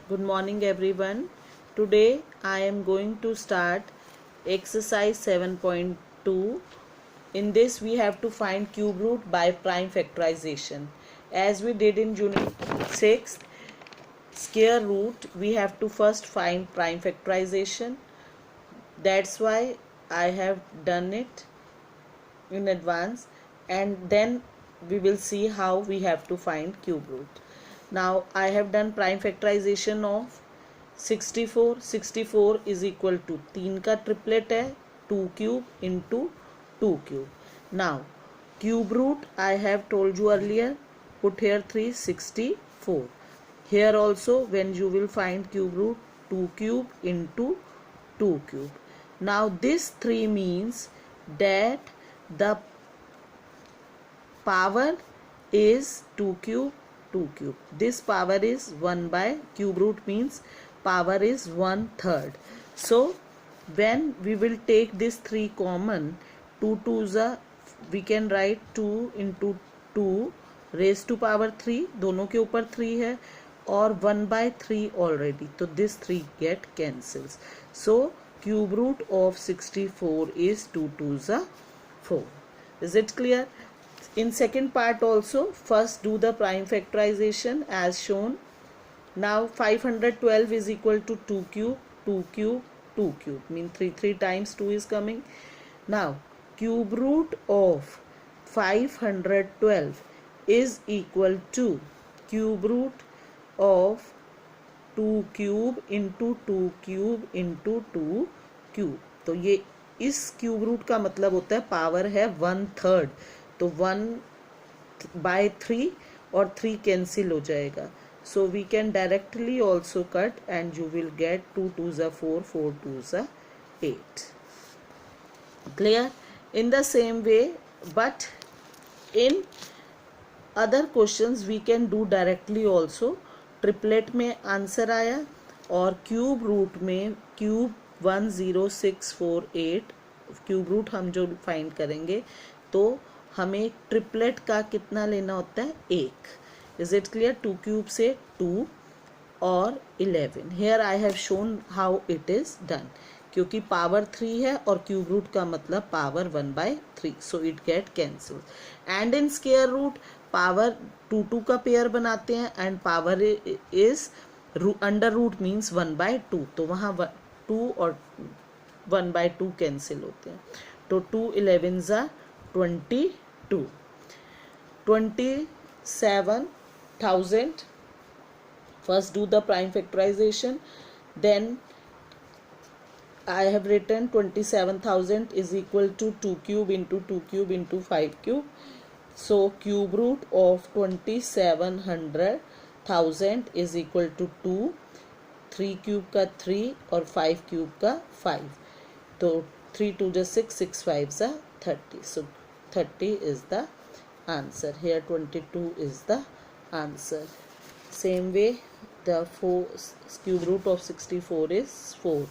Good morning everyone. Today I am going to start exercise 7.2. In this we have to find cube root by prime factorization. As we did in unit 6 square root, we have to first find prime factorization. That's why I have done it in advance, and then we will see how we have to find cube root. Now I have done prime factorization of 64. 64 is equal to 3 का triplet है 2 cube into 2 cube. Now cube root I have told you earlier, put here 364. Here also when you will find cube root 2 cube into 2 cube. Now this 3 means that the power is 2 cube 2 cube. This power is 1 by cube root means power is 1/3. So when we will take this 3 common, 2 2s are, we can write 2 into 2 raised to power 3, दोनों के ऊपर 3 है और 1/3 already, तो this 3 get cancels. So cube root of 64 is 2 2s are 4. Is it clear? In second part also, first do the prime factorization as shown. Now 512 is equal to 2 cube 2 cube 2 cube, mean 3 times 2 is coming. Now cube root of 512 is equal to cube root of 2 cube into 2 cube into 2 cube. तो ये इस cube root का मतलब होता है power है 1/3, तो 1/3 और 3 कैंसिल हो जाएगा. So we can directly also cut and you will get 2 2s are 4, 4 2s are 8. Clear? In the same way, but in other questions we can do directly also. Triplet में answer आया और cube root में cube 10648 cube root हम जो find करेंगे तो हमें triplet का कितना लेना होता है 1. Is it clear? 2 क्यूब से 2 और 11. Here I have shown how it is done, क्योंकि पावर 3 है और क्यूब रूट का मतलब power 1/3, so it get cancel. And in square root power 2 2 का पेयर बनाते हैं and power is under root means 1/2, तो वहाँ 2 और 1/2 कैंसिल होते हैं. तो 2 11s are 22. 27,000. First do the prime factorization. Then I have written 27,000 is equal to 2 cube into 2 cube into 5 cube. So cube root of 2700,000 is equal to 2. 3 cube का 3 और 5 cube का 5. तो 3 2 just 6, 6 5s are 30. So 30 is the answer. Here 22 is the answer. Same way the cube root of 64 is 4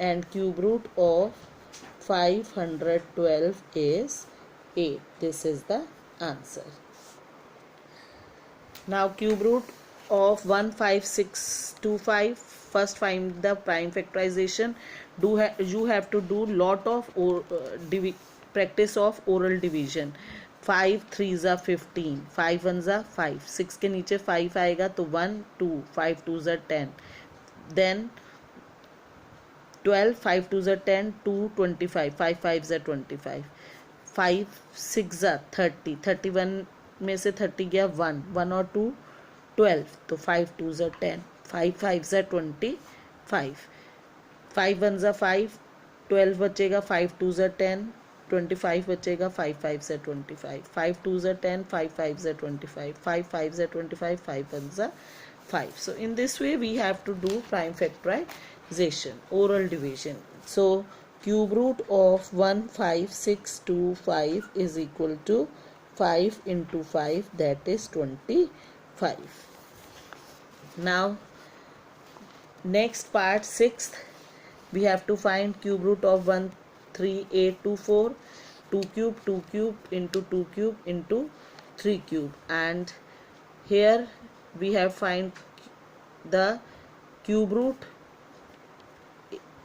and cube root of 512 is 8. This is the answer. Now cube root of 15625, first find the prime factorization. You have to do lot of practice of oral division. 5 3s are 15, 5 1s are 5, 6 के नीचे 5 आएगा तो 1 2, 5 2s are 10, then 12, 5 2s are 10, 2 25, 5 5s are 25, 5 6s are 30, 31 में से 30 गया 1 1 और 2 12, तो 5 2s are 10, 5 5s are 25, 5 1s are 5, 12 बचेगा, 5 2s are 10, 25 बचेगा, 5 5s are 25, 5 2s are 10, 5 5s are 25, 5 5s are 25, 5 1s are 5. So in this way we have to do prime factorization, oral division. So cube root of 15625 is equal to 5 into 5, that is 25. Now next part, sixth, we have to find cube root of 13824, 2 cube into 2 cube into 3 cube, and here we have find the cube root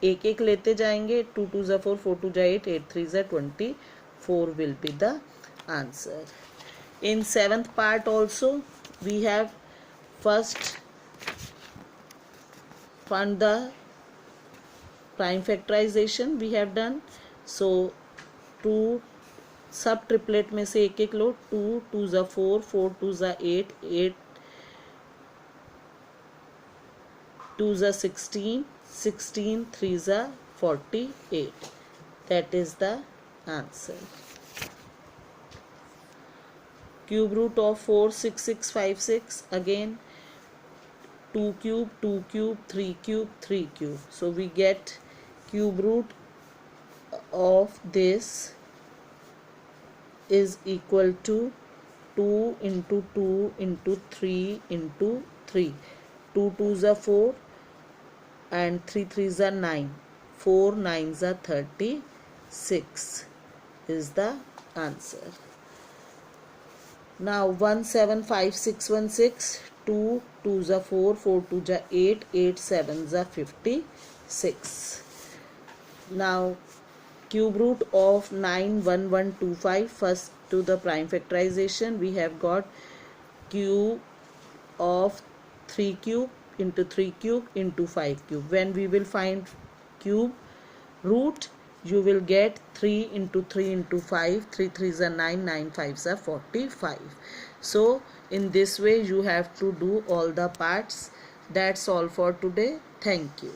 एक एक लेते जाएंगे, 2 2 ज़ा 4, 4 2 ज़ा 8, 8 3 ज़ा 24 will be the answer. In 7th part also we have first find the prime factorization we have done. So 2 सब triplet में से एक एक लो, 2 2 ज़ा 4, 4 2 ज़ा 8, 8 2 ज़ा 16, 16 3 ज़ा 48. That is the answer. Cube root of 4 6 6 5 6, again 2 cube 2 cube 3 cube 3 cube. So we get cube root of this is equal to 2 into 2 into 3 into 3. 2 2s are 4 and 3 3s are 9. 4 9s are 36 is the answer. Now 1 7 5 6 1 6. 2 2s are 4, 4 2s are 8, 8 7s are 56. Now cube root of 9 1 1 2 5. First to the prime factorization we have got cube of 3 cube into 3 cube into 5 cube. When we will find cube root, you will get 3 into 3 into 5, 3 3s are 9, 9 5s are 45. So in this way you have to do all the parts. That's all for today. Thank you.